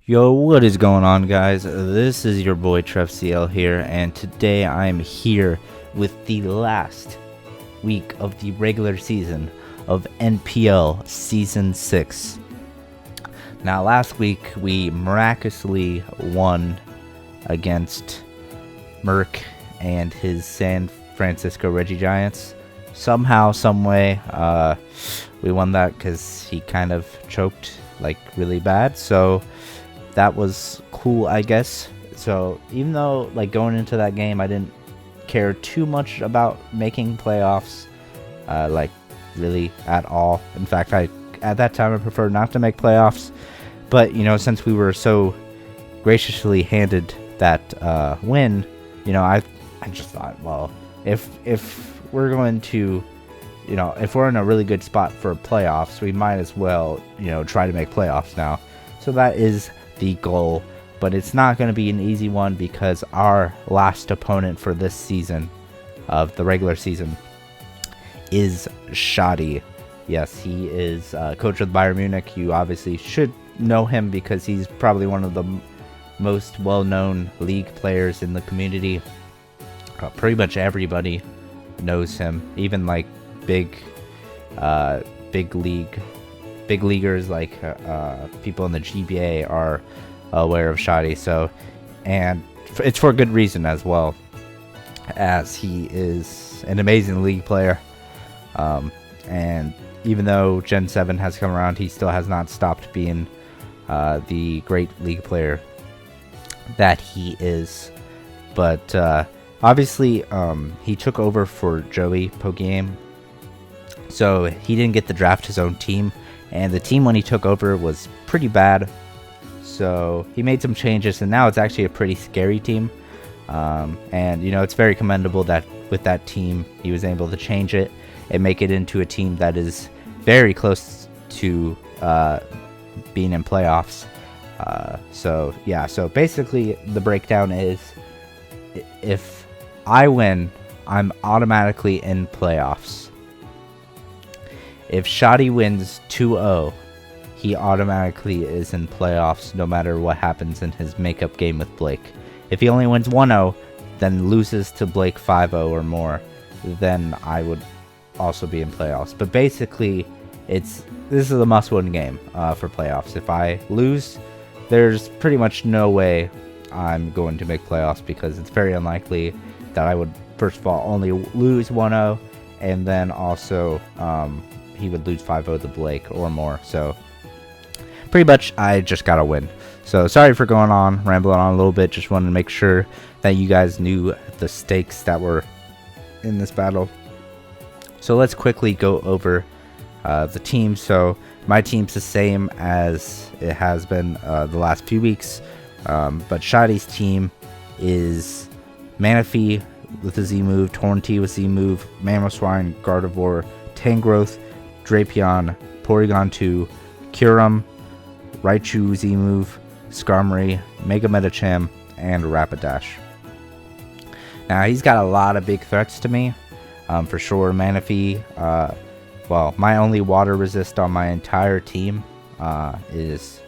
Yo, what is going on, guys? This is your boy TrevCL here, and today I'm here with the last week of the regular season of NPL Season 6. Now, last week we miraculously won against Merck and his San Francisco Reggie Giants. Somehow, someway, we won that because he kind of choked like really bad, so that was cool, I guess. So even though like going into that game I didn't care too much about making playoffs, like really at all. In fact, at that time I preferred not to make playoffs. But since we were so graciously handed that win, I just thought, well, if we're going to, if we're in a really good spot for playoffs, we might as well, try to make playoffs now. So that is the goal, but it's not going to be an easy one because our last opponent for this season of the regular season is Schady. Yes, he is coach of Bayern Mewnich. You obviously should know him because he's probably one of the most well-known league players in the community. Pretty much everybody knows him, even like big leaguers like people in the GBA are aware of Schady. So, and it's for good reason as well, as he is an amazing league player. And even though Gen 7 has come around, he still has not stopped being the great league player that he is. But obviously, he took over for Joey Pogame, so he didn't get to draft his own team. And the team when he took over was pretty bad. So he made some changes, and now it's actually a pretty scary team. And, it's very commendable that with that team, he was able to change it and make it into a team that is very close to being in playoffs. So basically the breakdown is, if I win, I'm automatically in playoffs. If Schady wins 2-0, he automatically is in playoffs no matter what happens in his makeup game with Blake. If he only wins 1-0, then loses to Blake 5-0 or more, then I would also be in playoffs. But basically, this is a must-win game for playoffs. If I lose, there's pretty much no way I'm going to make playoffs, because it's very unlikely that I would, first of all, only lose 1-0, and then also he would lose 5-0 to Blake or more. So pretty much I just gotta win. So sorry for going on, rambling on a little bit. Just wanted to make sure that you guys knew the stakes that were in this battle. So let's quickly go over the team. So my team's the same as it has been the last few weeks, but Shady's team is Manaphy with a Z move, Torrentee with Z move, Mamoswine, Gardevoir, Tangrowth, Drapion, Porygon 2, Kyurem, Raichu Z move, Skarmory, Mega Medicham, and Rapidash. Now he's got a lot of big threats to me, for sure. Manaphy, well, my only water resist on my entire team is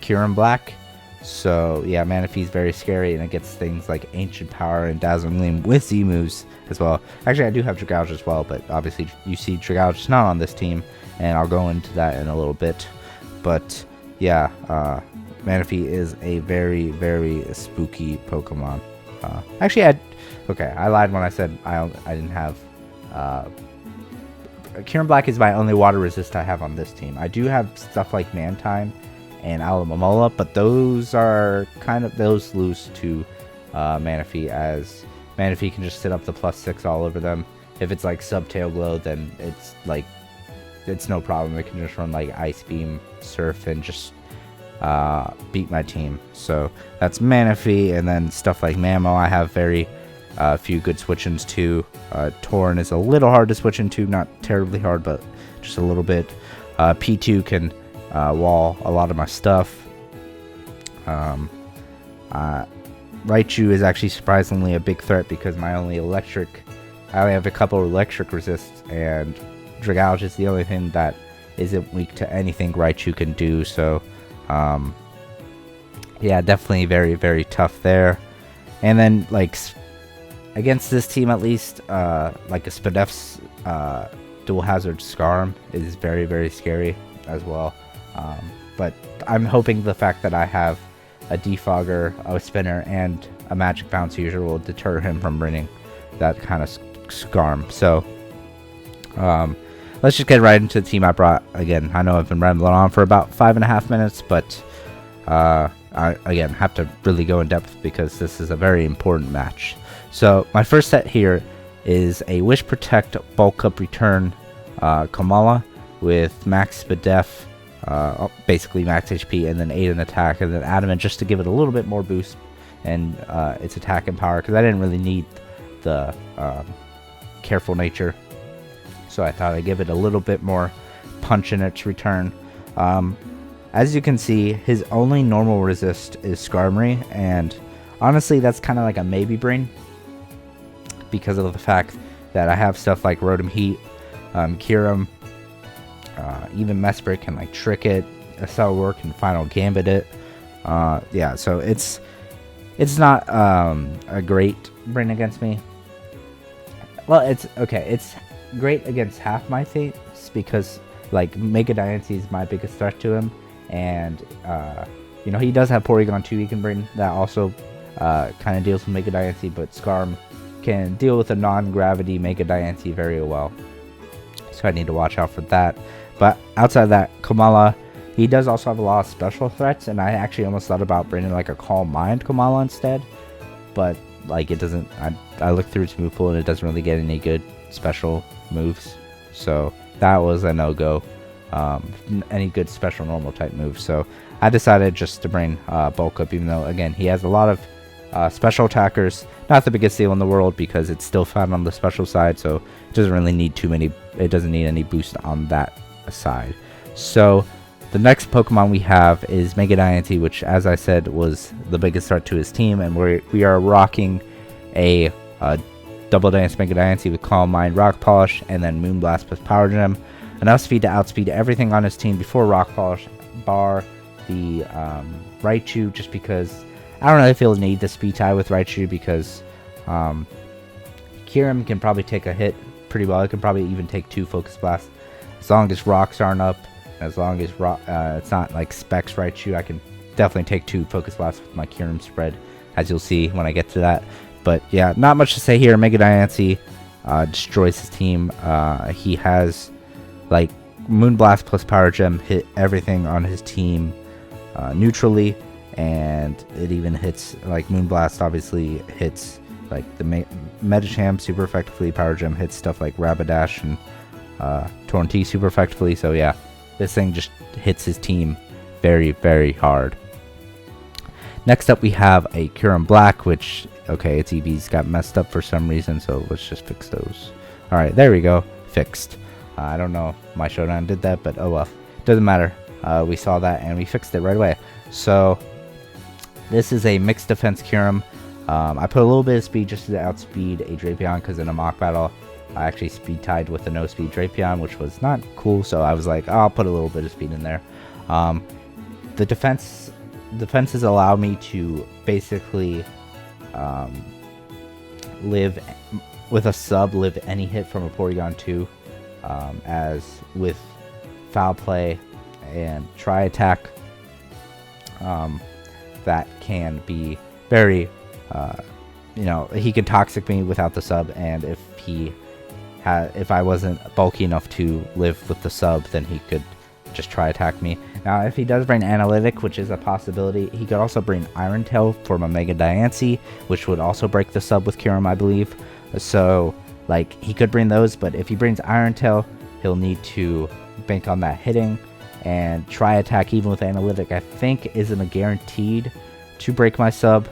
Kyurem Black. So yeah, Manaphy's very scary, and it gets things like Ancient Power and Dazzling Gleam with Z moves as well. Actually, I do have Dragouge as well, but obviously you see Dragouge is not on this team, and I'll go into that in a little bit. But yeah, Manaphy is a very, very spooky Pokemon. Actually, I lied when I said I didn't have. Kyurem Black is my only water resist I have on this team. I do have stuff like Mantine and Alomomola, but those lose to Manaphy, as Manaphy can just sit up the +6 all over them. If it's like Subtail Glow, then it's no problem. It can just run like Ice Beam, Surf, and just beat my team. So that's Manaphy. And then stuff like Mamo, I have very few good switch-ins too. Torn is a little hard to switch into, not terribly hard, but just a little bit. P2 can wall a lot of my stuff. Raichu is actually surprisingly a big threat because I only have a couple of electric resists, and Dragouge is the only thing that isn't weak to anything Raichu can do. So Yeah, definitely very, very tough there. And then, like, against this team at least, like a Spadef's dual hazard Scarm is very, very scary as well. But I'm hoping the fact that I have a Defogger, a Spinner, and a Magic Bounce user will deter him from bringing that kind of Scarm. So, let's just get right into the team I brought. Again, I know I've been rambling on for about 5.5 minutes, but I, again, have to really go in depth because this is a very important match. So, my first set here is a Wish Protect Bulk Up Return Kamala with Max Spadef, basically max HP, and then 8 in attack, and then Adamant just to give it a little bit more boost and its attack and power, because I didn't really need the careful nature, so I thought I'd give it a little bit more punch in its return. As you can see, his only normal resist is Skarmory, and honestly that's kind of like a maybe brain because of the fact that I have stuff like Rotom Heat, Kyurem, even Mesprit can like trick it, Accelwork can Final Gambit it. Yeah, so it's not a great brain against me. Well, it's okay. It's great against half my things because like Mega Diancie is my biggest threat to him, and you know, he does have Porygon 2 he can bring that also kind of deals with Mega Diancie, but Skarm can deal with a non-gravity Mega Diancie very well, so I need to watch out for that. But outside of that, Kamala, he does also have a lot of special threats, and I actually almost thought about bringing like a Calm Mind Kamala instead, but like it doesn't, I looked through its move pool and it doesn't really get any good special moves, so that was a no-go. Any good special normal type moves, so I decided just to bring Bulk Up, even though again he has a lot of special attackers. Not the biggest deal in the world because it's still found on the special side, so it doesn't really need too many, it doesn't need any boost on that side. So the next Pokemon we have is Mega Diancie, which as I said was the biggest threat to his team, and we are rocking a Double Dance Mega Diancie with Calm Mind, Rock Polish, and then Moonblast plus Power Gem. Enough speed to outspeed everything on his team before Rock Polish, bar the Raichu, just because I don't really feel the need to speed tie with Raichu because Kyurem can probably take a hit pretty well. It can probably even take 2 Focus Blasts as long as rocks aren't up. As long as it's not like Specs Raichu, I can definitely take 2 Focus Blasts with my Kyurem spread, as you'll see when I get to that. But yeah, not much to say here. Mega Diancie destroys his team. He has like Moonblast plus Power Gem hit everything on his team neutrally, and it even hits like Moonblast obviously hits like the Medicham super effectively. Power Gem hits stuff like Rapidash and Torrentee super effectively. So yeah, this thing just hits his team very, very hard. Next up we have a Kyurem Black, which, okay, its EVs got messed up for some reason, so let's just fix those. Alright, there we go. Fixed. I don't know if my Showdown did that, but oh well. Doesn't matter. We saw that and we fixed it right away. So, this is a mixed defense Kyurem. I put a little bit of speed just to outspeed a Drapion, because in a mock battle, I actually speed tied with a no speed Drapion, which was not cool, so I was like, oh, I'll put a little bit of speed in there. The defenses allow me to basically live with a sub, live any hit from a Porygon 2, as with Foul Play and Tri Attack, that can be very, you know, he could Toxic me without the sub, and if I wasn't bulky enough to live with the sub, then he could just Tri Attack me. Now, if he does bring Analytic, which is a possibility, he could also bring Iron Tail for my Mega Diancie, which would also break the sub with Kyurem, I believe. So, like, he could bring those, but if he brings Iron Tail, he'll need to bank on that hitting, and Tri Attack, even with Analytic, I think isn't a guaranteed to break my sub.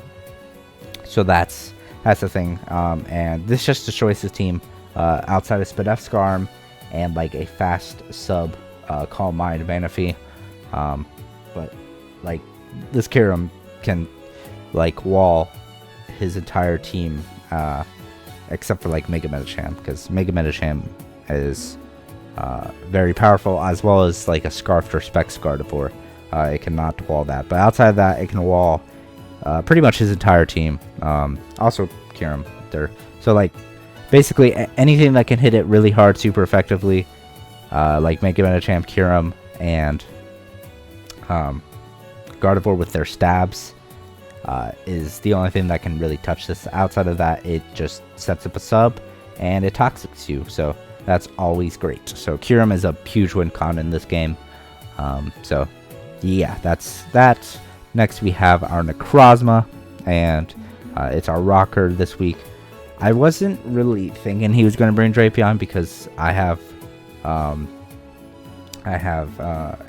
So that's the thing. And this just destroys his team outside of Spadef Skarm and like a fast sub Calm Mind Manaphy. But like this Kyurem can like wall his entire team except for like Mega Medicham, because Mega Medicham is very powerful, as well as like a Scarfed or Specs Gardevoir. it cannot wall that. But outside of that, it can wall pretty much his entire team. Also Kirim there. So like basically anything that can hit it really hard, super effectively, like Mega Medicham, Kirim, and Gardevoir with their stabs, is the only thing that can really touch this. Outside of that, it just sets up a sub and it toxics you. So that's always great. So Kirim is a huge win con in this game. So yeah, that's that. Next we have our Necrozma, and it's our rocker this week. I wasn't really thinking he was going to bring Drapion because I have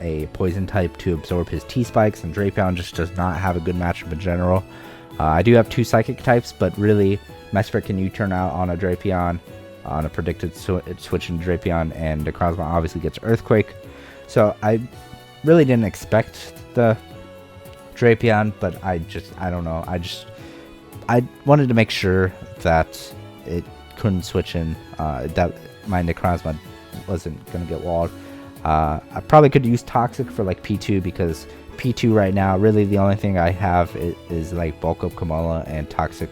a poison type to absorb his T-Spikes, and Drapion just does not have a good matchup in general. I do have 2 psychic types, but really Mesprit can U-turn out on a Drapion on a predicted switch into Drapion, and Necrozma obviously gets Earthquake. So I really didn't expect the Drapion, but I don't know. I wanted to make sure that it couldn't switch in, that my Necrozma wasn't going to get walled. I probably could use Toxic for like P2, because P2 right now, really the only thing I have is like Bulk Up Kamala and Toxic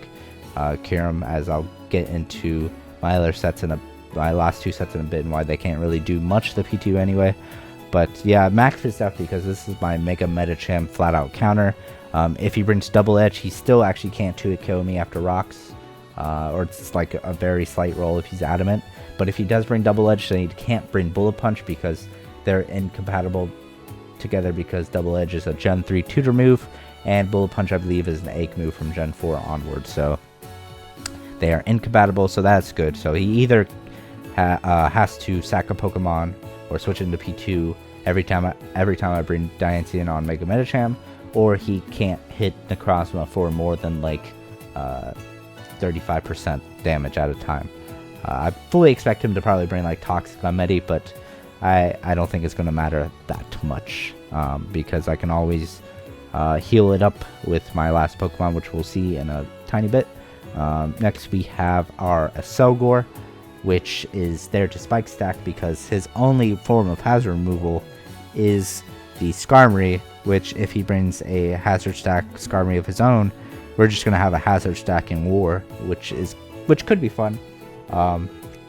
Kirim, as I'll get into my other sets my last 2 sets in a bit, and why they can't really do much to P2 anyway. But yeah, Max Fist out because this is my Mega Medicham flat out counter. If he brings Double Edge, he still actually can't 2-hit KO me after rocks, or it's like a very slight roll if he's adamant. But if he does bring Double Edge, then he can't bring Bullet Punch because they're incompatible together, because Double Edge is a Gen 3 tutor move, and Bullet Punch I believe is an Egg move from Gen 4 onward. So they are incompatible, so that's good. So he either has to sack a Pokemon or switch into P2 every time I bring Diancie on Mega Medicham, or he can't hit Necrozma for more than like 35% damage at a time. I fully expect him to probably bring like Toxic on Medi, but I don't think it's going to matter that much, because I can always heal it up with my last Pokemon, which we'll see in a tiny bit. Next we have our Aselgor, which is there to spike stack because his only form of hazard removal is the Skarmory, which if he brings a hazard stack Skarmory of his own, we're just going to have a hazard stack in war, which could be fun.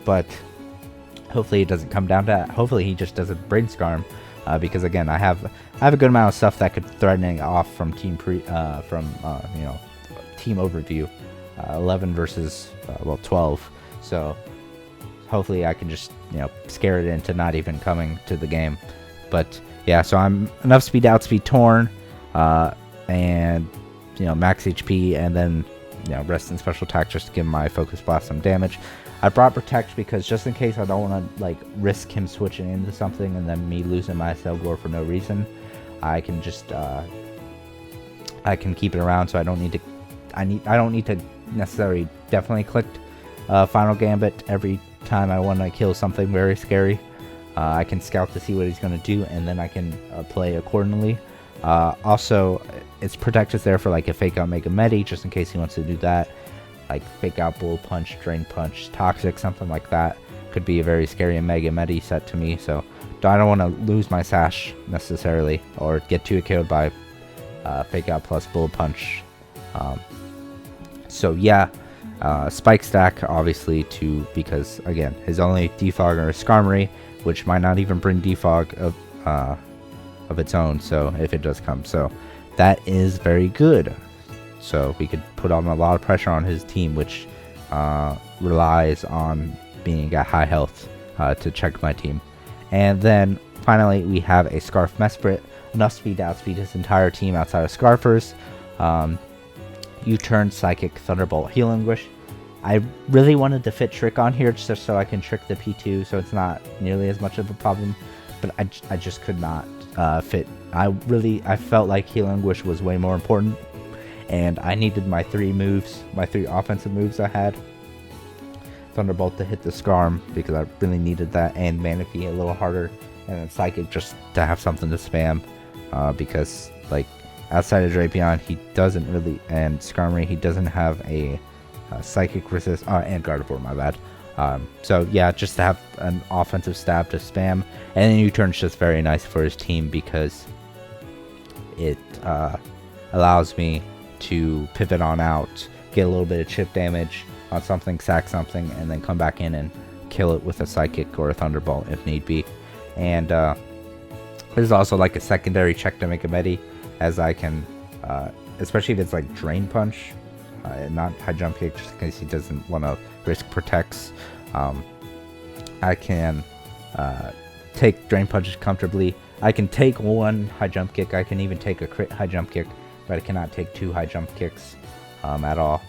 But hopefully it doesn't come down to that. Hopefully he just doesn't bring Skarm, because again, I have a good amount of stuff that could threaten it off from team overview, 11 versus 12. So hopefully I can just scare it into not even coming to the game. But yeah, so I'm enough speed, outspeed Torn, and max HP, and then rest in special attack just to give my Focus Blast some damage. I brought Protect because just in case I don't want to like risk him switching into something and then me losing my Selgor for no reason, I can just I can keep it around, so I don't need to necessarily definitely click Final Gambit every time I want to kill something very scary. I can scout to see what he's going to do, and then I can play accordingly. Also, its Protect is there for like a Fake Out Mega Medi, just in case he wants to do that. Like Fake Out Bullet Punch, Drain Punch, Toxic, something like that. Could be a very scary Mega Medi set to me, so I don't want to lose my Sash necessarily, or get 2 KO'd by Fake Out plus Bullet Punch. So yeah, Spike Stack obviously because again, his only defogger is Skarmory, which might not even bring defog of its own, so if it does come, so that is very good. So we could put on a lot of pressure on his team, which relies on being at high health to check my team. And then finally we have a Scarf Mesprit, enough speed to outspeed his entire team outside of Scarfers. U-turn, Psychic, Thunderbolt, Heal Anguish. I really wanted to fit Trick on here just so I can trick the P2, so it's not nearly as much of a problem, but I just could not fit. I felt like Heal Anguish was way more important, and I needed my 3 offensive moves I had. Thunderbolt to hit the Skarm because I really needed that, and Manaphy a little harder, and then Psychic just to have something to spam, because like outside of Drapion he doesn't really, and Skarmory he doesn't have a Psychic resist, and Gardevoir, my bad. So yeah, just to have an offensive stab to spam, and then U-turn's just very nice for his team because it allows me to pivot on out, get a little bit of chip damage on something, sack something, and then come back in and kill it with a Psychic or a Thunderbolt if need be. And there's also like a secondary check to make a Medi, as I can, especially if it's like Drain Punch, not High Jump Kick, just in case he doesn't want to risk Protects. I can take Drain Punches comfortably. I can take one High Jump Kick. I can even take a crit High Jump Kick, but I cannot take 2 High Jump Kicks at all.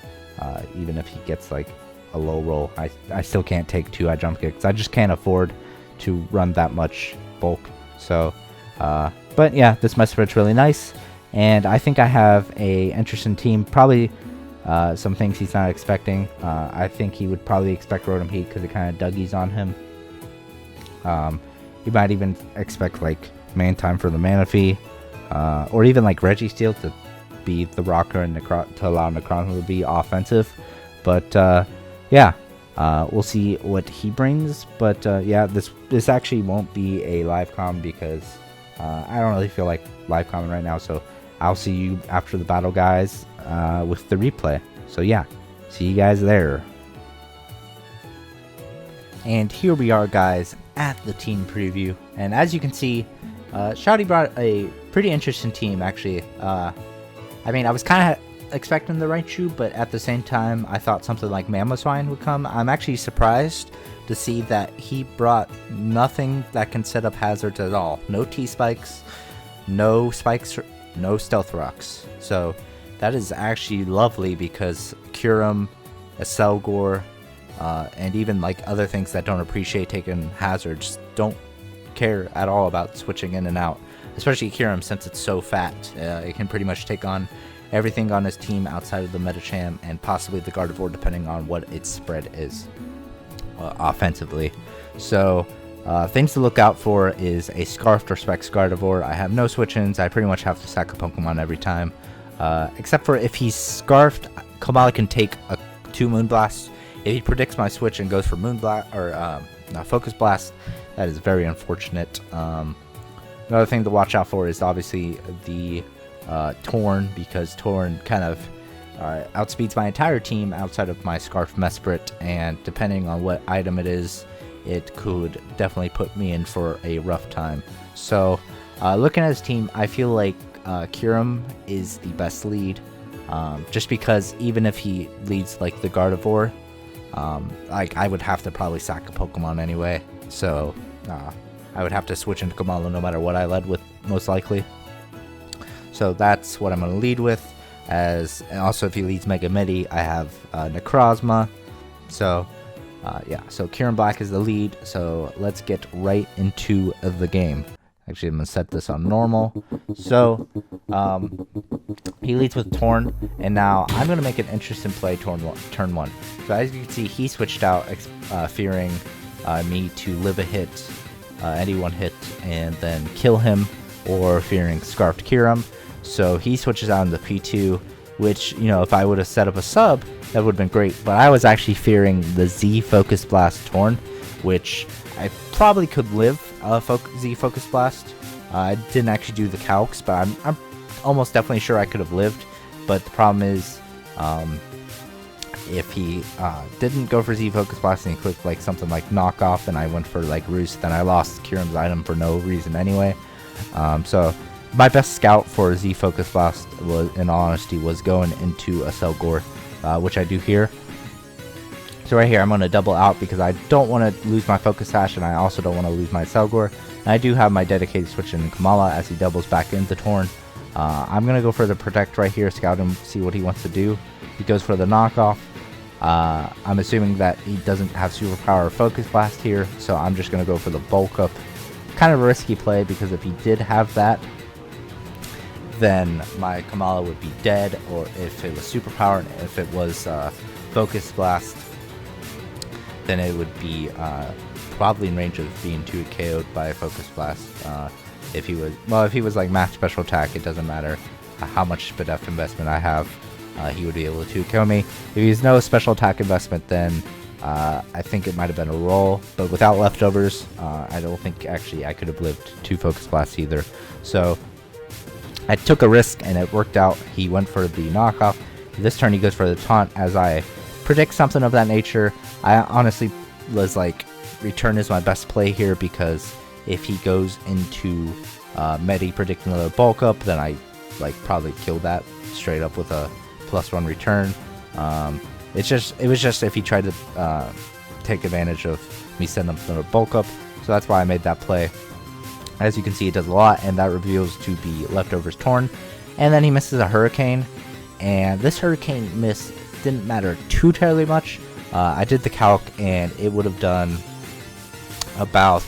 Even if he gets like a low roll, I still can't take 2 High Jump Kicks. I just can't afford to run that much bulk. So, but yeah, this Mesprit's really nice, and I think I have a interesting team. Probably some things he's not expecting. I think he would probably expect Rotom Heat because it kind of Dougies on him. You might even expect like Man Time for the Manaphy, or even like Registeel to be the rocker and to allow Necrozma to be offensive. But yeah, we'll see what he brings. But yeah, this actually won't be a live comm because I don't really feel like live common right now. So I'll see you after the battle, guys, with the replay. So yeah, see you guys there. And here we are, guys, at the team preview. And as you can see, Schady brought a pretty interesting team, actually. I mean, I was kind of expecting the Raichu, but at the same time, I thought something like Mamoswine would come. I'm actually surprised to see that he brought nothing that can set up hazards at all. No T-Spikes, no Spikes, no Stealth Rocks. So that is actually lovely because Kyurem, a Selgor, and even like other things that don't appreciate taking hazards don't care at all about switching in and out. Especially Kyurem, since it's so fat, it can pretty much take on everything on his team outside of the Medicham and possibly the Gardevoir, depending on what its spread is offensively. So things to look out for is a Scarfed or Specs Gardevoir. I have no switch-ins. I pretty much have to sack a Pokemon every time. Except for if he's Scarfed, Kamala can take 2 Moonblasts. If he predicts my switch and goes for Moonblast or Focus Blast, that is very unfortunate. Another thing to watch out for is obviously the Torn, because Torn kind of outspeeds my entire team outside of my Scarf Mesprit, and depending on what item it is, it could definitely put me in for a rough time. So looking at his team, I feel like Kyurem is the best lead, just because even if he leads like the Gardevoir, like I would have to probably sack a Pokemon anyway, so I would have to switch into Kamala no matter what I led with, most likely. So that's what I'm going to lead with. And also, if he leads Mega Midi, I have Necrozma. So yeah, so Kyurem Black is the lead. So let's get right into the game. Actually, I'm going to set this on normal. So he leads with Torn, and now I'm going to make an interesting play turn one. So as you can see, he switched out, fearing me to live a hit, any one hit, and then kill him, or fearing Scarfed Kyurem. So he switches out into P2, which, you know, if I would have set up a sub, that would have been great. But I was actually fearing the Z Focus Blast Torn, which I probably could live Z Focus Blast. I didn't actually do the calcs, but I'm almost definitely sure I could have lived. But the problem is, if he didn't go for Z Focus Blast and he clicked like something like Knockoff and I went for like Roost, then I lost Kyurem's item for no reason anyway. So my best scout for Z Focus Blast, was, in all honesty, was going into a Selgor, which I do here. So right here, I'm going to double out because I don't want to lose my Focus Sash, and I also don't want to lose my Selgor. And I do have my dedicated switch in Kamala as he doubles back into Torn. I'm going to go for the Protect right here, scout him, see what he wants to do. He goes for the Knockoff. I'm assuming that he doesn't have Superpower or Focus Blast here, so I'm just going to go for the Bulk Up. Kind of a risky play, because if he did have that, then my Kamala would be dead, or if it was Superpower, and if it was Focus Blast, then it would be probably in range of being 2 KO'd by a Focus Blast. If he was like Max Special Attack, it doesn't matter how much Spadef investment I have, he would be able to kill me. If he's no Special Attack investment, then I think it might have been a roll, but without leftovers, I don't think actually I could have lived 2 Focus Blasts either. So I took a risk and it worked out. He went for the knockoff. This turn he goes for the taunt. As I predict something of that nature, I honestly was like, return is my best play here, because if he goes into Medi predicting another bulk up, then I like probably kill that straight up with a +1 return. It was just if he tried to take advantage of me sending him another bulk up, so that's why I made that play. As you can see, it does a lot, and that reveals to be Leftovers Torn. And then he misses a Hurricane, and this Hurricane miss didn't matter too terribly much. I did the calc, and it would have done about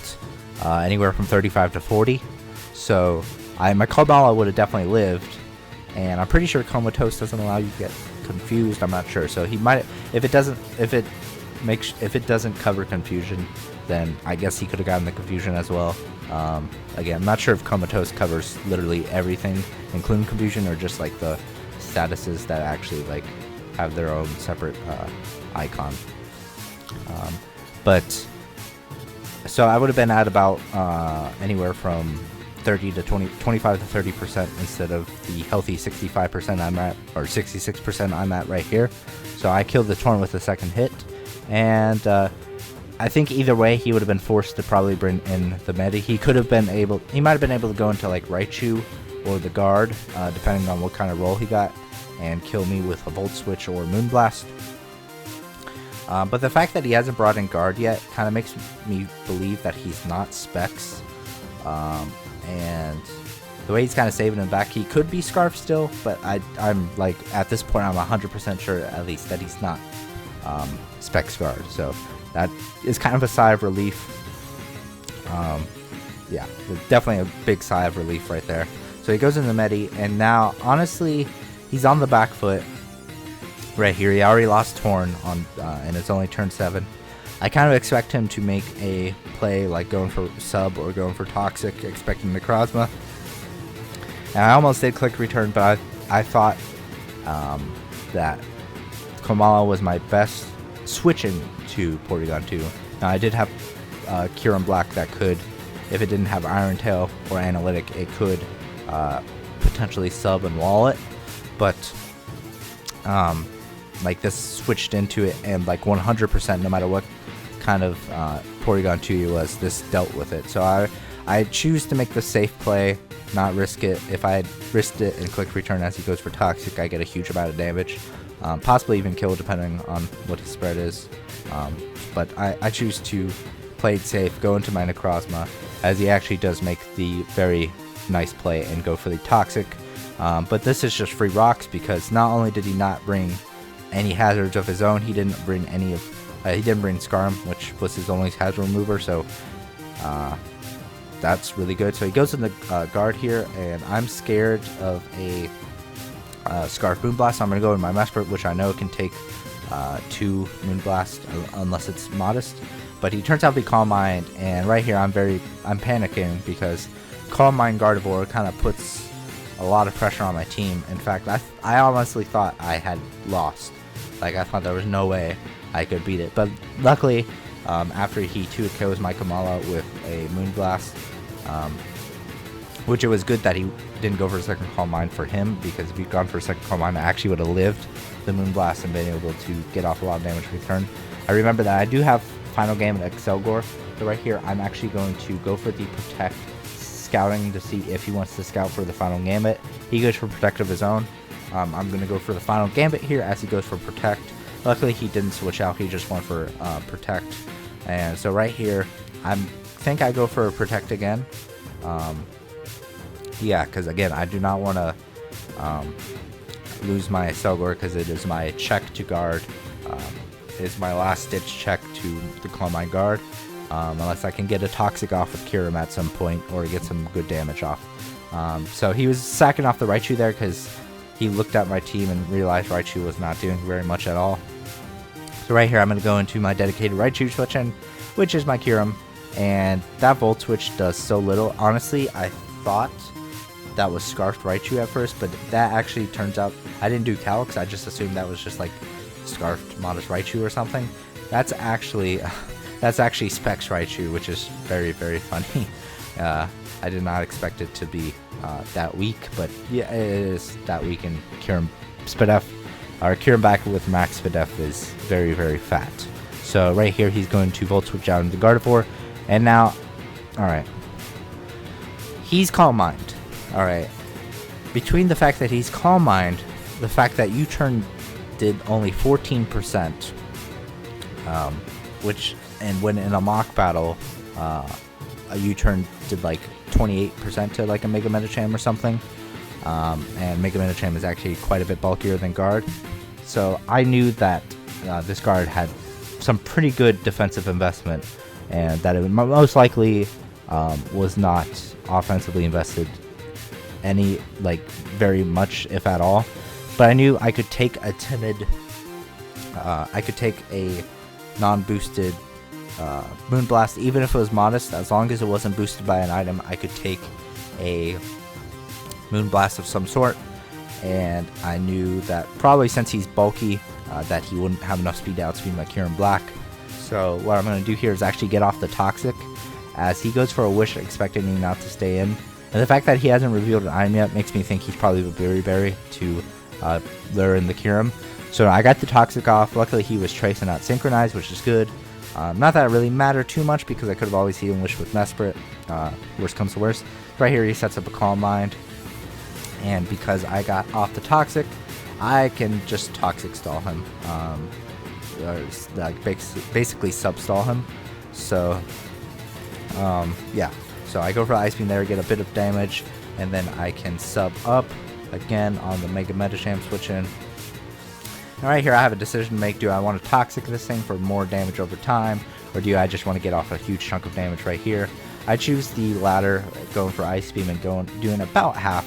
anywhere from 35 to 40. So my Karbala would have definitely lived, and I'm pretty sure Comatose doesn't allow you to get confused. I'm not sure, so he might, if it doesn't cover confusion, then I guess he could have gotten the confusion as well. Again, I'm not sure if Comatose covers literally everything, including confusion, or just like the statuses that actually like have their own separate icon. But so I would have been at about anywhere from 25 to 30% instead of the healthy 65% I'm at, or 66% I'm at right here. So I killed the Torn with the second hit, and I think either way he would have been forced to probably bring in the Medi. He might have been able to go into like Raichu or the Guard, depending on what kind of roll he got, and kill me with a Volt Switch or Moonblast. But the fact that he hasn't brought in Guard yet kind of makes me believe that he's not Specs. And the way he's kind of saving him back, he could be Scarf still, but I'm like, at this point, I'm 100% sure at least that he's not Specs Guard. So that is kind of a sigh of relief. Yeah, definitely a big sigh of relief right there. So he goes in the Medi, and now, honestly, he's on the back foot right here. He already lost Torn on, and it's only turn 7. I kind of expect him to make a play like going for Sub or going for Toxic, expecting Necrozma. And I almost did click return, but I thought that Komala was my best switching to Porygon 2. Now I did have Kyurem Black that could, if it didn't have Iron Tail or Analytic, it could potentially sub and wall it. But like this switched into it, and like 100%, no matter what kind of Porygon 2 was, this dealt with it. So I choose to make the safe play, not risk it. If I had risked it and clicked return as he goes for Toxic, I get a huge amount of damage, possibly even kill depending on what his spread is. But I choose to play it safe, go into my Necrozma, as he actually does make the very nice play and go for the Toxic. But this is just free rocks, because not only did he not bring any hazards of his own, he didn't bring Scarm, which was his only hazard remover, so that's really good. So he goes in the Guard here, and I'm scared of a Scarf Moonblast, so I'm going to go in my Mesprit, which I know can take 2 Moonblast unless it's modest. But he turns out to be Calm Mind, and right here I'm panicking, because Calm Mind Gardevoir kind of puts a lot of pressure on my team. In fact, I honestly thought I had lost. Like, I thought there was no way I could beat it. But luckily, after he 2-KOs my Kamala with a Moonblast, which it was good that he didn't go for a second Calm Mind for him, because if he'd gone for a second Calm Mind, I actually would have lived the Moonblast and been able to get off a lot of damage return. I remember that I do have Final Game at Excelgor, so right here I'm actually going to go for the Protect, scouting to see if he wants to scout for the Final Gambit. He goes for Protect of his own. I'm going to go for the Final Gambit here as he goes for Protect. Luckily he didn't switch out, he just went for Protect. And so right here, I think I go for a Protect again. Yeah, because again, I do not want to lose my Selgor, because it is my check to guard. It's my last ditch check to Calm Mind Guard. Unless I can get a Toxic off with Kyurem at some point, or get some good damage off. So he was sacking off the Raichu there, because he looked at my team and realized Raichu was not doing very much at all. So right here I'm going to go into my dedicated Raichu switch in, which is my Kyurem, and that Volt Switch does so little. Honestly, I thought that was Scarfed Raichu at first, but that actually turns out, I didn't do Calix, I just assumed that was just like Scarfed Modest Raichu or something. That's actually Specs Raichu, which is very, very funny. I did not expect it to be that week, but yeah, it is that week. And Kieran Spadef, or Kieran back with Max Spadef, is very, very fat. So right here, he's going to Volt Switch out into Gardevoir, and now, all right, he's Calm Mind. All right, between the fact that he's Calm Mind, the fact that U-turn did only 14%, which, and when in a mock battle, a U-turn did like 28% to like a Mega Medicham or something, and Mega Medicham is actually quite a bit bulkier than Guard, so I knew that this Guard had some pretty good defensive investment, and that it most likely was not offensively invested any, like, very much, if at all. But I knew I could take a timid, I could take a non-boosted Moonblast, even if it was modest, as long as it wasn't boosted by an item. I could take a Moonblast of some sort, and I knew that probably since he's bulky, that he wouldn't have enough speed to outspeed my Kieran Black. So what I'm going to do here is actually get off the Toxic, as he goes for a Wish expecting me not to stay in. And the fact that he hasn't revealed an item yet makes me think he's probably a Braviarys to lure in the Kieran. So I got the Toxic off. Luckily he was Trace and not Synchronized, which is good. Not that it really mattered too much, because I could have always healed Wish with Mesprit. Worst comes to worst. Right here he sets up a Calm Mind, and because I got off the Toxic, I can just Toxic stall him, or like basically sub stall him. So yeah, so I go for the Ice Beam there, get a bit of damage, and then I can sub up again on the Mega Medicham switch in. And right here I have a decision to make. Do I want to Toxic this thing for more damage over time, or do I just want to get off a huge chunk of damage right here? I choose the latter, going for Ice Beam and doing about half,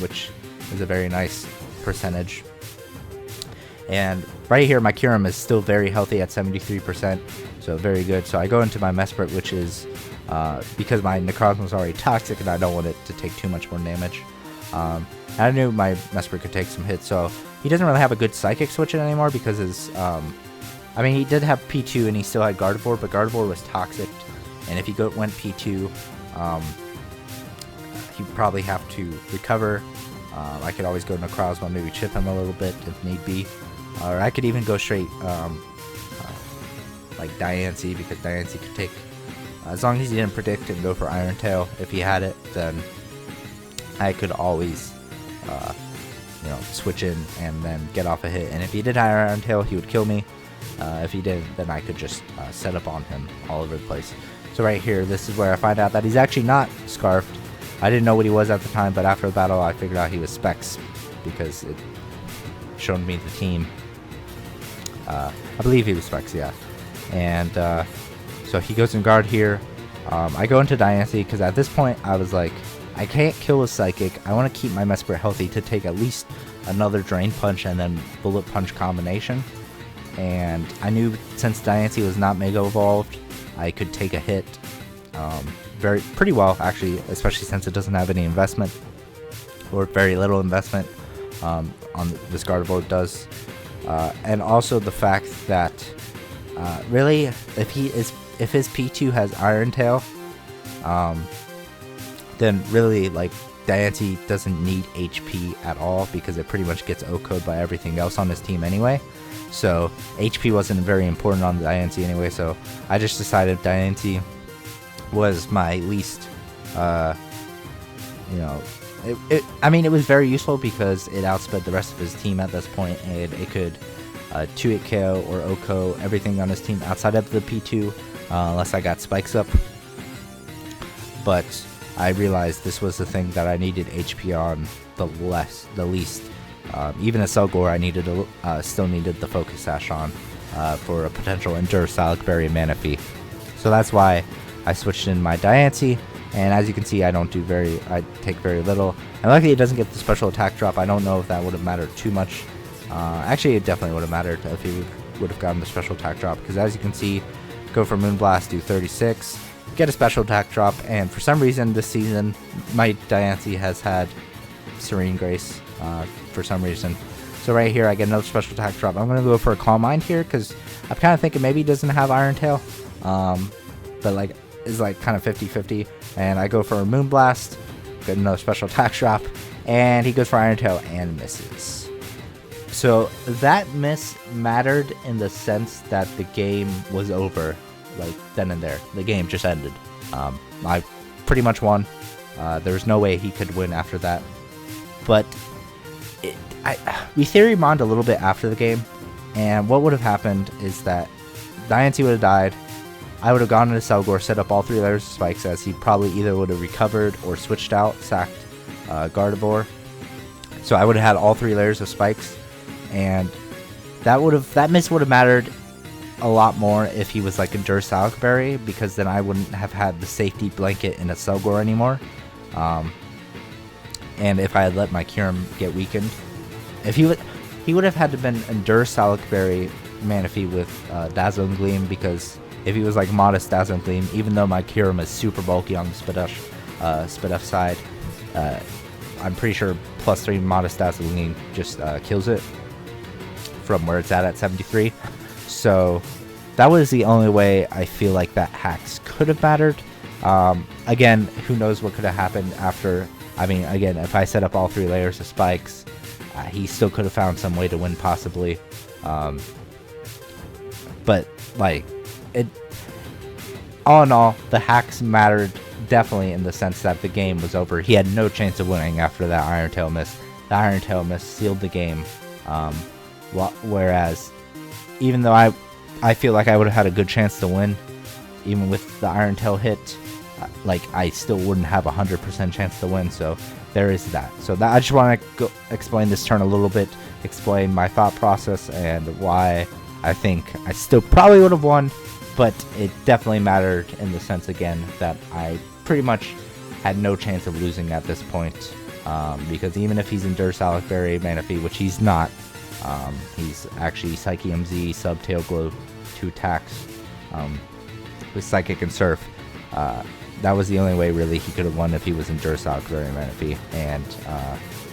which is a very nice percentage. And right here my Kieran is still very healthy at 73%, so very good. So I go into my Mesprit, which is because my Necrozma is already Toxic and I don't want it to take too much more damage. I knew my Mesprit could take some hits, so he doesn't really have a good Psychic switch in anymore, because his, I mean, he did have P2 and he still had Gardevoir, but Gardevoir was Toxic, and if he went P2, he'd probably have to recover. I could always go Necrozma, maybe chip him a little bit if need be, or I could even go straight like Diancie, because Diancie could take, as long as he didn't predict and go for Iron Tail. If he had it, then I could always you know, switch in and then get off a hit, and if he did Iron Tail, he would kill me. If he didn't, then I could just set up on him all over the place. So right here, this is where I find out that he's actually not Scarfed. I didn't know what he was at the time, but after the battle I figured out he was Specs, because it showed me the team. I believe he was Specs, yeah. And so he goes in Guard here. I go into Diancie, because at this point I was like, I can't kill a Psychic. I want to keep my Mesprit healthy to take at least another Drain Punch and then Bullet Punch combination. And I knew since Diancie was not Mega Evolved, I could take a hit pretty well, actually, especially since it doesn't have any investment, or very little investment. On this Gardevoir does. And also the fact that really, if his P2 has Iron Tail, then really, like, Diancie doesn't need HP at all, because it pretty much gets O-code by everything else on his team anyway. So HP wasn't very important on Diancie anyway, so I just decided Diancie was my least, you know, I mean, it was very useful because it outsped the rest of his team at this point, and it could 2-hit KO or OHKO everything on his team outside of the P2, unless I got Spikes up. But I realized this was the thing that I needed HP on the least. Even a Selgor, I still needed the Focus Sash on for a potential Endure, Silent Berry, and Manaphy. So that's why I switched in my Diancie, and as you can see, I take very little. And luckily it doesn't get the special attack drop. I don't know if that would have mattered too much. Actually, it definitely would have mattered if he would have gotten the special attack drop, because as you can see, go for Moonblast, do 36, get a special attack drop, and for some reason this season, my Diancie has had Serene Grace for some reason. So right here, I get another special attack drop. I'm going to go for a Calm Mind here, because I'm kind of thinking maybe he doesn't have Iron Tail, but like, is like kind of 50-50, and I go for a Moonblast, Got another special attack drop, and he goes for Iron Tail and misses. So that miss mattered in the sense that the game was over, like then and there. The game just ended. I pretty much won. There was no way he could win after that. But we theory mined a little bit after the game, and what would have happened is that the INT would have died. I would have gone into Selgor, set up all 3 layers of spikes, as he probably either would have recovered or switched out, sacked Gardevoir. So I would have had all 3 layers of spikes, and that miss would have mattered a lot more if he was like a Dursalk Berry, because then I wouldn't have had the safety blanket in a Selgor anymore. And if I had let my Kyurem get weakened, if he would have had to been Endure Salicberry Manaphy with Dazzling Gleam, because if he was like Modest Dazzling Gleam, even though my Kyurem is super bulky on the Spadef side, I'm pretty sure +3 Modest Dazzling Gleam just kills it from where it's at 73. So that was the only way I feel like that hacks could have mattered. Again, who knows what could have happened after. I mean, again, if I set up all 3 layers of spikes, he still could have found some way to win, possibly. But, like, all in all, the hacks mattered definitely in the sense that the game was over. He had no chance of winning after that Iron Tail miss. The Iron Tail miss sealed the game. Whereas, even though I feel like I would have had a good chance to win, even with the Iron Tail hit, like, I still wouldn't have 100% chance to win, so there is that. So I just want to explain this turn a little bit, explain my thought process, and why I think I still probably would have won, but it definitely mattered in the sense, again, that I pretty much had no chance of losing at this point, because even if he's Endure Salicberry Manaphy, which he's not, he's actually Psyche MZ, Sub Tail Glow, 2 attacks, with Psychic and Surf. That was the only way really he could have won, if he was Endure Salicberry Manaphy, and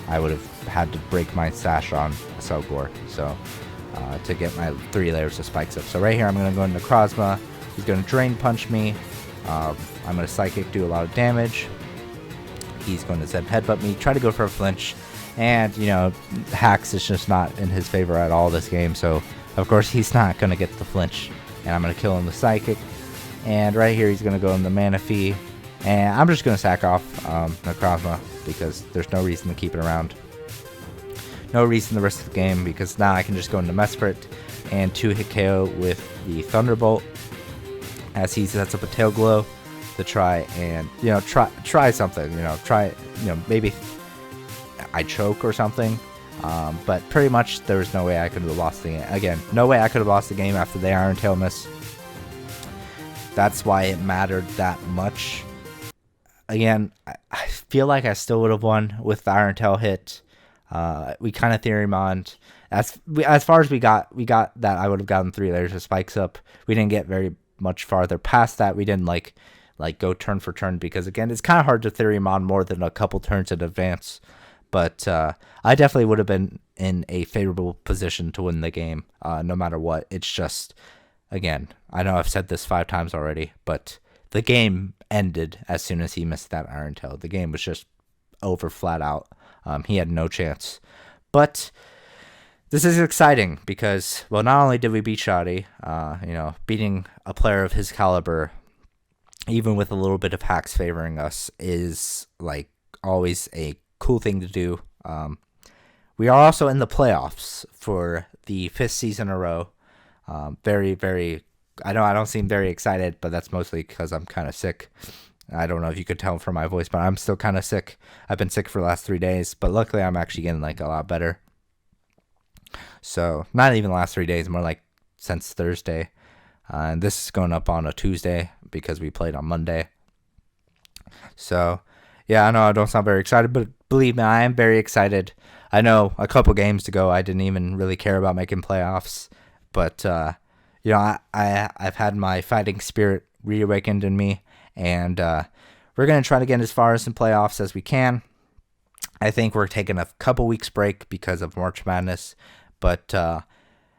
I would have had to break my sash on a Selgor, so to get my 3 layers of spikes up. So right here I'm going to go into Necrozma. He's going to Drain Punch me. I'm going to Psychic, do a lot of damage. He's going to Zen Headbutt me, try to go for a flinch, and, you know, hacks is just not in his favor at all this game, so of course he's not going to get the flinch, and I'm going to kill him with Psychic. And right here he's going to go in the Manaphy, and I'm just going to sack off Necrozma, because there's no reason to keep it around. No reason the rest of the game, because now I can just go into Mesprit and 2-hit KO with the Thunderbolt, as he sets up a Tail Glow to try and, you know, try something, you know, maybe I choke or something. But pretty much there was no way I could have lost the game. Again, no way I could have lost the game after the Iron Tail miss. That's why it mattered that much. Again, I feel like I still would have won with the Iron Tail hit. We kind of theory mined. As far as we got that I would have gotten 3 layers of spikes up. We didn't get very much farther past that. We didn't like go turn for turn, because again, it's kind of hard to theory mine more than a couple turns in advance. But I definitely would have been in a favorable position to win the game, no matter what. It's just, again, I know I've said this 5 times already, but the game ended as soon as he missed that Iron Tail. The game was just over flat out. He had no chance. But this is exciting because, well, not only did we beat Schady, you know, beating a player of his caliber, even with a little bit of hacks favoring us, is like always a cool thing to do. We are also in the playoffs for the 5th season in a row. Very, very, I know I don't seem very excited, but that's mostly because I'm kind of sick. I don't know if you could tell from my voice, but I'm still kind of sick. I've been sick for the last 3 days, but luckily I'm actually getting like a lot better. So not even the last 3 days, more like since Thursday. And this is going up on a Tuesday because we played on Monday. So yeah, I know I don't sound very excited, but believe me, I am very excited. I know a couple games ago I didn't even really care about making playoffs, but you know, I've had my fighting spirit reawakened in me, and we're going to try to get as far as in playoffs as we can. I think we're taking a couple weeks break because of March Madness, but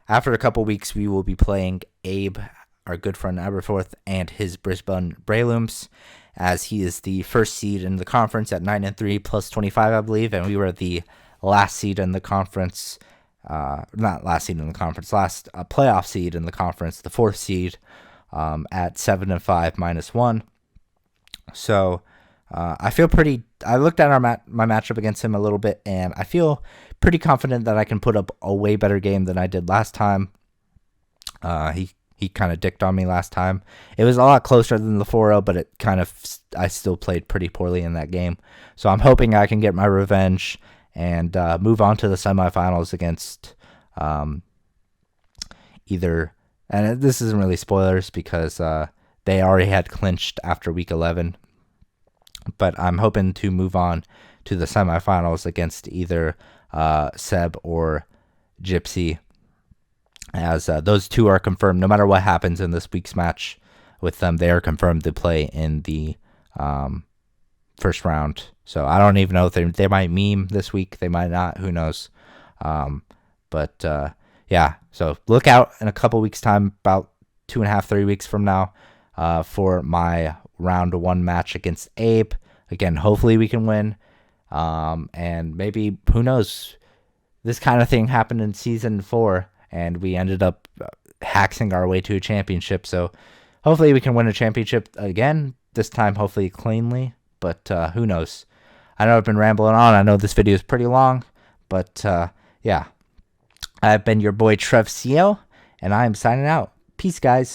after a couple weeks we will be playing Abe, our good friend Aberforth, and his Brisbane Braylooms. as he is the first seed in the conference at 9-3 plus 25, I believe, and we were the last seed in the conference. Not last seed in the conference, last playoff seed in the conference, the 4th seed at 7-5 -1. So I feel pretty. I looked at my matchup against him a little bit, and I feel pretty confident that I can put up a way better game than I did last time. He kind of dicked on me last time. It was a lot closer than the 4-0, but I still played pretty poorly in that game. So I'm hoping I can get my revenge and move on to the semifinals against either. And this isn't really spoilers because they already had clinched after week 11. But I'm hoping to move on to the semifinals against either Seb or Gypsy, as those two are confirmed. No matter what happens in this week's match with them, they are confirmed to play in the first round. So I don't even know if they might meme this week. They might not. Who knows? Yeah. So look out in a couple weeks' time, about 2.5, 3 weeks from now, for my round 1 match against Abe. Again, hopefully we can win. And maybe, who knows? This kind of thing happened in season 4, and we ended up hacking our way to a championship. So hopefully we can win a championship again, this time hopefully cleanly. But who knows? I know I've been rambling on. I know this video is pretty long. But yeah, I've been your boy TrevCL, and I am signing out. Peace, guys.